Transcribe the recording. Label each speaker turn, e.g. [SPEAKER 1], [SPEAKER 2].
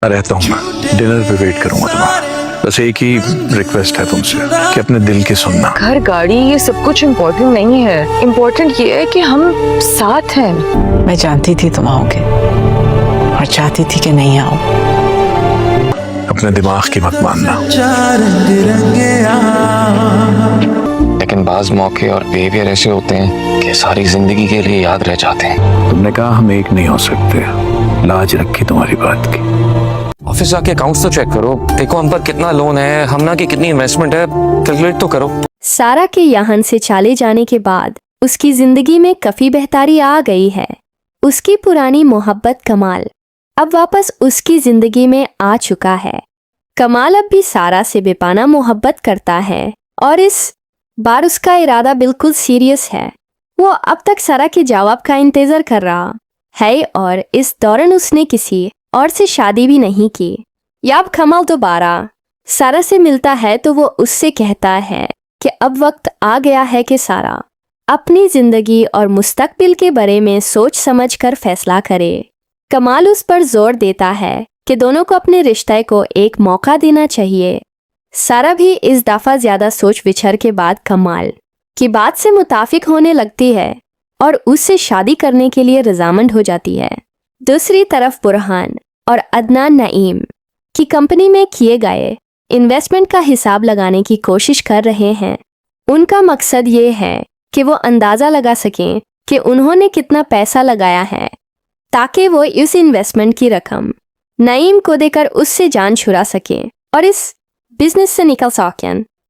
[SPEAKER 1] रहता हूँ मैं, डिनर पे वेट करूंगा तुम्हारा। बस एक ही रिक्वेस्ट है तुमसे कि अपने दिल की सुनना।
[SPEAKER 2] घर, गाड़ी, ये सब कुछ इम्पोर्टेंट नहीं है। इम्पोर्टेंट ये है कि हम साथ हैं।
[SPEAKER 3] मैं जानती थी तुम आओगे और चाहती थी कि नहीं आओ।
[SPEAKER 1] अपने दिमाग की मत मानना।
[SPEAKER 4] लेकिन बाज मौके और बिहेवियर ऐसे होते हैं कि सारी जिंदगी के लिए याद रह जाते हैं।
[SPEAKER 1] तुमने कहा हम एक नहीं हो सकते, लाज रखी तुम्हारी बात की।
[SPEAKER 4] ऑफिस जाके अकाउंट्स तो चेक करो, देखो हम पर कितना लोन है, हमना की कितनी इन्वेस्टमेंट है, कैलकुलेट तो करो।
[SPEAKER 5] सारा के यहाँ से चले जाने के बाद उसकी जिंदगी में काफी बेहतरी आ गई है। उसकी पुरानी मोहब्बत कमाल अब वापस उसकी जिंदगी में आ चुका है। कमाल अब भी सारा से बेपाना मोहब्बत करता है और इस बार उसका इरादा बिल्कुल सीरियस है। वो अब तक सारा के जवाब का इंतजार कर रहा है और इस दौरान उसने किसी और से शादी भी नहीं की। याब कमाल दोबारा सारा से मिलता है तो वो उससे कहता है कि अब वक्त आ गया है कि सारा अपनी जिंदगी और मुस्तकबिल के बारे में सोच समझकर फैसला करे। कमाल उस पर जोर देता है कि दोनों को अपने रिश्ते को एक मौका देना चाहिए। सारा भी इस दफा ज्यादा सोच विचार के बाद कमाल की बात से मुताफिक होने लगती है और उससे शादी करने के लिए रजामंद हो जाती है। दूसरी तरफ बुरहान और अदनान नईम की कंपनी में किए गए इन्वेस्टमेंट का हिसाब लगाने की कोशिश कर रहे हैं। उनका मकसद ये है कि वो अंदाज़ा लगा सकें कि उन्होंने कितना पैसा लगाया है ताकि वो इस इन्वेस्टमेंट की रकम नईम को देकर उससे जान छुड़ा सकें और इस बिजनेस से निकल सकें।